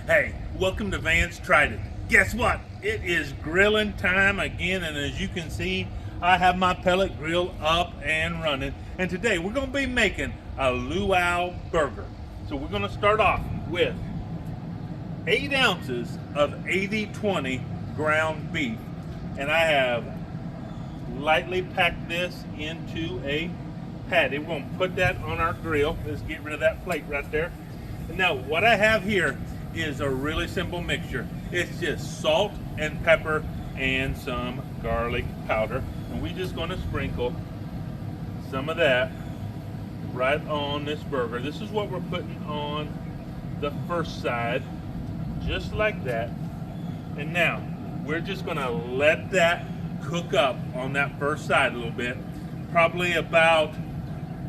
Hey, welcome to Vance Tried It. Guess what? It is grilling time again, and as you can see, I have my pellet grill up and running. And today we're going to be making a luau burger. So we're going to start off with 8 ounces of 80/20 ground beef, and I have lightly packed this into a patty. We're going to put that on our grill. Let's get rid of that plate right there. And now what I have here is a really simple mixture. It's just salt and pepper and some garlic powder, and we're just going to sprinkle some of that right on this burger. This is what we're putting on the first side, just like that. And now we're just going to let that cook up on that first side a little bit. Probably about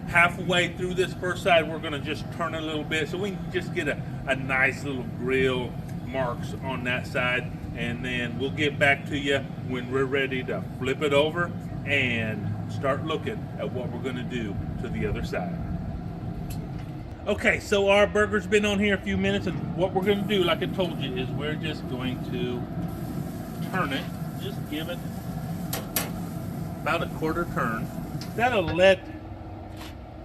halfway through this first side, we're going to just turn it a little bit so we can just get a nice little grill marks on that side, and then we'll get back to you when we're ready to flip it over and start looking at what we're going to do to the other side. Okay, so our burger's been on here a few minutes, and what we're going to do, like I told you, is we're just going to turn it. Just give it about a quarter turn. That'll let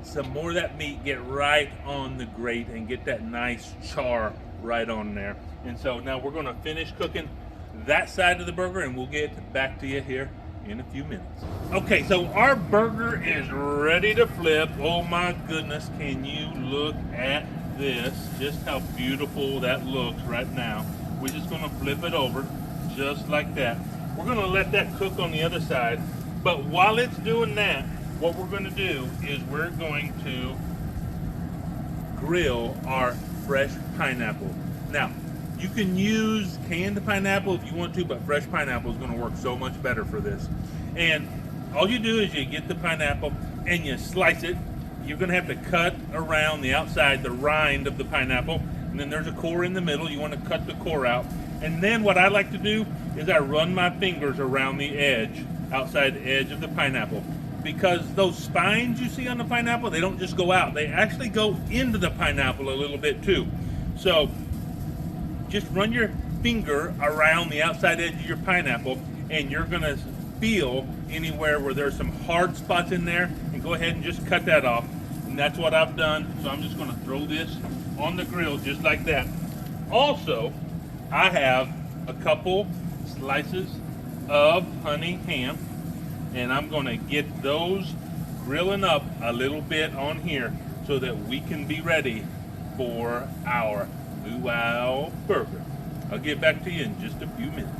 some more of that meat get right on the grate and get that nice char right on there. And so now we're going to finish cooking that side of the burger, and we'll get back to you here in a few minutes. Okay, so our burger is ready to flip. Oh my goodness, can you look at this? Just how beautiful that looks right now. We're just going to flip it over just like that. We're going to let that cook on the other side, but while it's doing that, what we're going to do is we're going to grill our fresh pineapple. Now, you can use canned pineapple if you want to, but fresh pineapple is going to work so much better for this. And all you do is you get the pineapple and you slice it. You're going to have to cut around the outside, the rind of the pineapple, and then there's a core in the middle. You want to cut the core out. And then what I like to do is I run my fingers around the edge, outside edge of the pineapple. Because those spines you see on the pineapple, they don't just go out. They actually go into the pineapple a little bit too. So just run your finger around the outside edge of your pineapple, and you're going to feel anywhere where there's some hard spots in there, and go ahead and just cut that off. And that's what I've done. So I'm just going to throw this on the grill just like that. Also, I have a couple slices of honey ham, and I'm going to get those grilling up a little bit on here so that we can be ready for our luau burger. I'll get back to you in just a few minutes.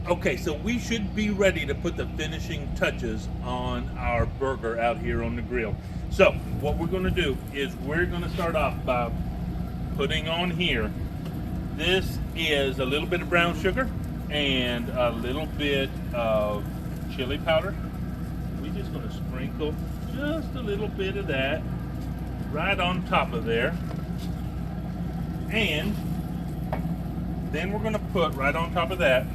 Okay, so we should be ready to put the finishing touches on our burger out here on the grill. So what we're going to do is we're going to start off by putting on here, this is a little bit of brown sugar and a little bit of chili powder. We're just going to sprinkle just a little bit of that right on top of there. And then we're going to put right on top of that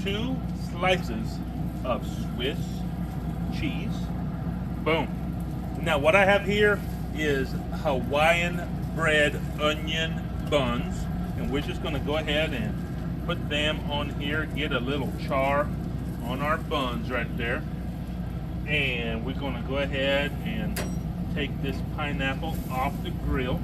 2 slices of Swiss cheese. Boom. Now what I have here is Hawaiian bread onion buns, and we're just going to go ahead and put them on here, get a little char on our buns right there. And we're going to go ahead and take this pineapple off the grill.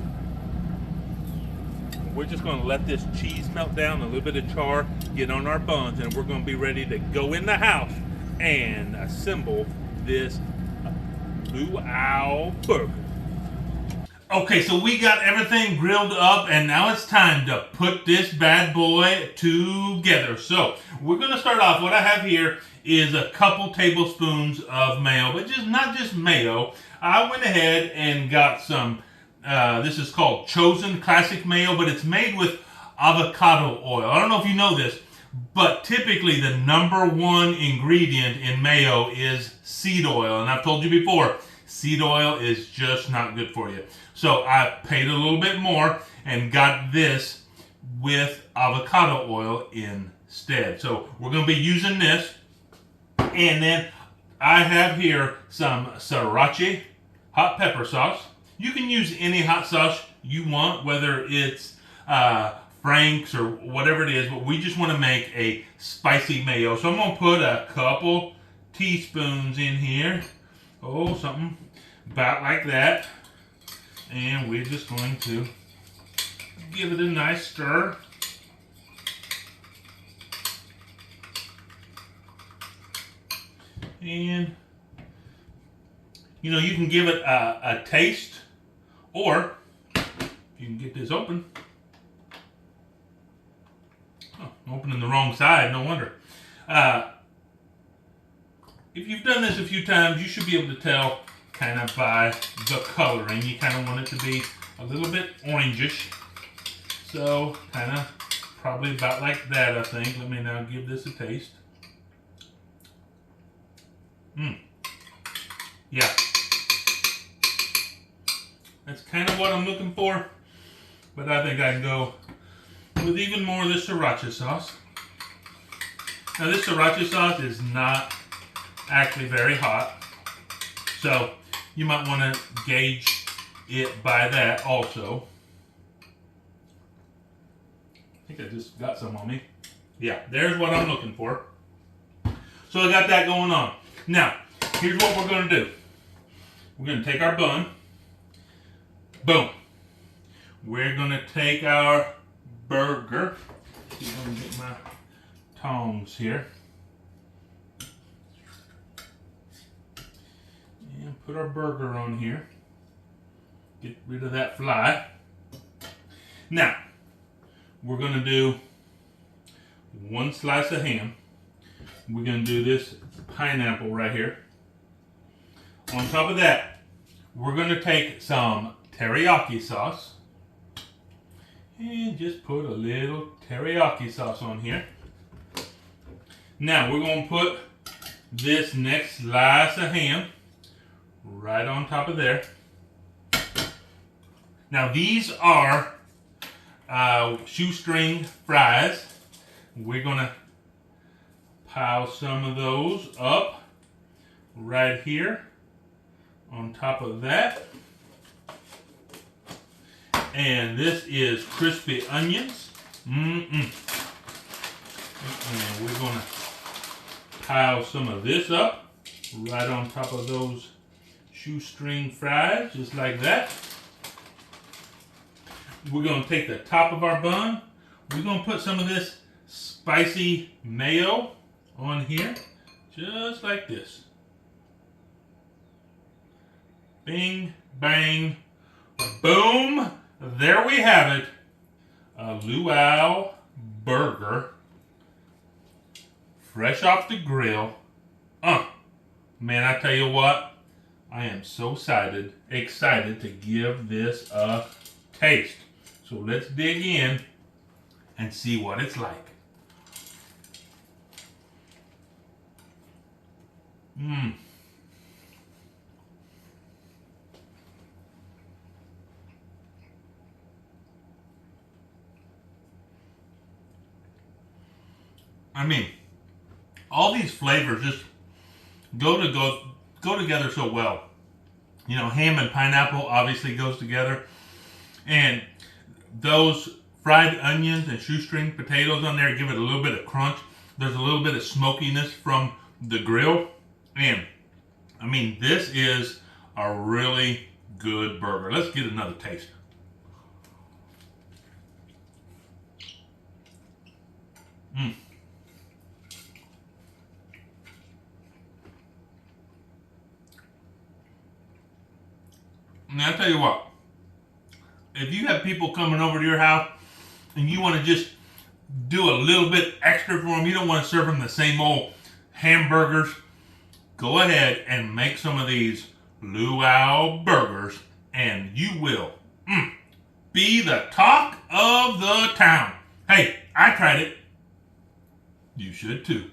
We're just going to let this cheese melt down, a little bit of char get on our buns, and we're going to be ready to go in the house and assemble this luau burger. Okay, so we got everything grilled up, and now it's time to put this bad boy together. So we're going to start off. What I have here is a couple tablespoons of mayo, but not just mayo. I went ahead and got some, this is called Chosen Classic Mayo, but it's made with avocado oil. I don't know if you know this, but typically the #1 ingredient in mayo is seed oil. And I've told you before, seed oil is just not good for you. So I paid a little bit more and got this with avocado oil instead. So we're going to be using this. And then I have here some sriracha hot pepper sauce. You can use any hot sauce you want, whether it's Frank's or whatever it is, but we just want to make a spicy mayo. So I'm going to put a couple teaspoons in here. Oh, something about like that. And we're just going to give it a nice stir. And, you know, you can give it a taste, or you can get this open. Oh, I'm opening the wrong side, no wonder. If you've done this a few times, you should be able to tell kind of by the coloring. You kind of want it to be a little bit orangish. So, kind of probably about like that, I think. Let me now give this a taste. Yeah. That's kind of what I'm looking for. But I think I can go with even more of this sriracha sauce. Now this sriracha sauce is not actually very hot. So you might want to gauge it by that also. I think I just got some on me. Yeah, there's what I'm looking for. So I got that going on. Now, here's what we're going to do. We're going to take our bun. Boom. We're going to take our burger. I'm going to get my tongs here. And put our burger on here. Get rid of that fly. Now, we're going to do one slice of ham. We're going to do this pineapple right here. On top of that, we're going to take some teriyaki sauce and just put a little teriyaki sauce on here. Now we're going to put this next slice of ham right on top of there. Now these are shoestring fries. We're going to pile some of those up right here on top of that. And this is crispy onions. And we're going to pile some of this up right on top of those shoestring fries, just like that. We're going to take the top of our bun. We're going to put some of this spicy mayo on here, just like this. Bing, bang, boom. There we have it. A Luau Burger. Fresh off the grill. Man, I tell you what. I am so excited to give this a taste. So let's dig in and see what it's like. I mean, all these flavors just go together so well. You know, ham and pineapple obviously goes together. And those fried onions and shoestring potatoes on there give it a little bit of crunch. There's a little bit of smokiness from the grill. And, I mean, this is a really good burger. Let's get another taste. Now, I'll tell you what. If you have people coming over to your house and you want to just do a little bit extra for them, you don't want to serve them the same old hamburgers, go ahead and make some of these Luau burgers and you will be the talk of the town. Hey, I tried it. You should too.